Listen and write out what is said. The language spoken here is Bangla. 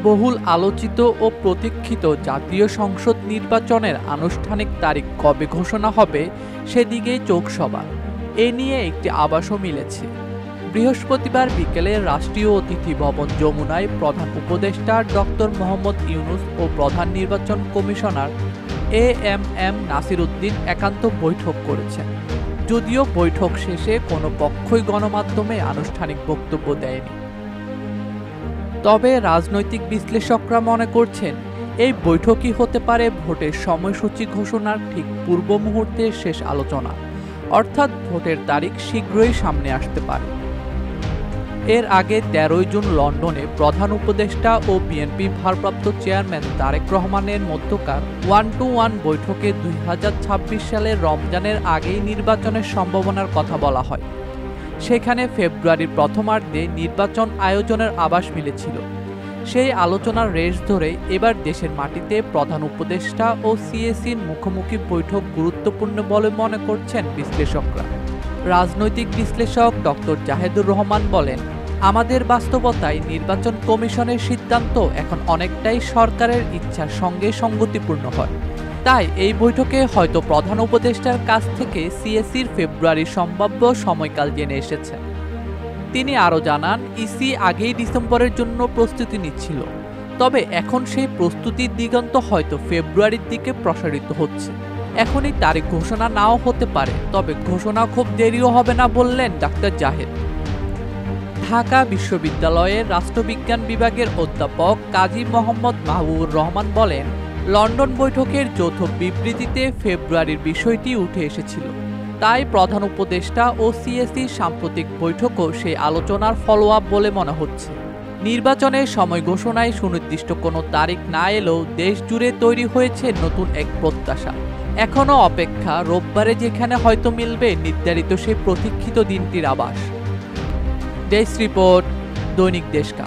বহুল আলোচিত ও প্রতীক্ষিত জাতীয় সংসদ নির্বাচনের আনুষ্ঠানিক তারিখ কবে ঘোষণা হবে সেদিকেই চোখ সবার। এ নিয়ে একটি আভাসও মিলেছে। বৃহস্পতিবার বিকেলে রাষ্ট্রীয় অতিথি ভবন যমুনায় প্রধান উপদেষ্টা ডক্টর মোহাম্মদ ইউনূস ও প্রধান নির্বাচন কমিশনার এএমএম নাসির উদ্দিন একান্ত বৈঠক করেছেন। যদিও বৈঠক শেষে কোনো পক্ষই গণমাধ্যমে আনুষ্ঠানিক বক্তব্য দেয়নি। তবে রাজনৈতিক বিশ্লেষকরা মনে করছেন এই বৈঠকই হতে পারে ভোটের সময়সূচি ঘোষণার ঠিক পূর্ব মুহূর্তের শেষ আলোচনা, অর্থাৎ ভোটের তারিখ শীঘ্রই সামনে আসতে পারে। এর আগে 13 জুন লন্ডনে প্রধান উপদেষ্টা ও বিএনপি ভারপ্রাপ্ত চেয়ারম্যান তারেক রহমানের মধ্যকার 1-to-1 বৈঠকে 2026 সালের রমজানের আগেই নির্বাচনের সম্ভাবনার কথা বলা হয়। সেখানে ফেব্রুয়ারির প্রথমার্ধে নির্বাচন আয়োজনের আভাস মিলেছিল। সেই আলোচনার রেশ ধরে এবার দেশের মাটিতে প্রধান উপদেষ্টা ও সিএসির মুখোমুখি বৈঠক গুরুত্বপূর্ণ বলে মনে করছেন বিশ্লেষকরা। রাজনৈতিক বিশ্লেষক ডক্টর জাহেদুর রহমান বলেন, আমাদের বাস্তবতায় নির্বাচন কমিশনের সিদ্ধান্ত এখন অনেকটাই সরকারের ইচ্ছার সঙ্গে সঙ্গতিপূর্ণ হয়। তাই এই বৈঠকে হয়তো প্রধান উপদেষ্টার কাছ থেকে সিএসির ফেব্রুয়ারির সম্ভাব্য সময়কাল জেনে এসেছেন। তিনি আরও জানান, ইসি আগেই ডিসেম্বরের জন্য প্রস্তুতি নিচ্ছিল, তবে এখন সেই প্রস্তুতির দিগন্ত হয়তো ফেব্রুয়ারির দিকে প্রসারিত হচ্ছে। এখনই তারিখ ঘোষণা নাও হতে পারে, তবে ঘোষণা খুব দেরিও হবে না বললেন ডাক্তার জাহেদ। ঢাকা বিশ্ববিদ্যালয়ের রাষ্ট্রবিজ্ঞান বিভাগের অধ্যাপক কাজী মোহাম্মদ মাহবুবুর রহমান বলেন, লন্ডন বৈঠকের যৌথ বিবৃতিতে ফেব্রুয়ারির বিষয়টি উঠে এসেছিল। তাই প্রধান উপদেষ্টা ও সিএসির সাম্প্রতিক বৈঠকও সেই আলোচনার ফলো আপ বলে মনে হচ্ছে। নির্বাচনের সময় ঘোষণায় সুনির্দিষ্ট কোনো তারিখ না এলেও দেশ জুড়ে তৈরি হয়েছে নতুন এক প্রত্যাশা। এখনও অপেক্ষা রোববারে যেখানে হয়তো মিলবে নির্ধারিত সেই প্রতীক্ষিত দিনটির আভাস। ডেস্ক রিপোর্ট, দৈনিক দেশকা।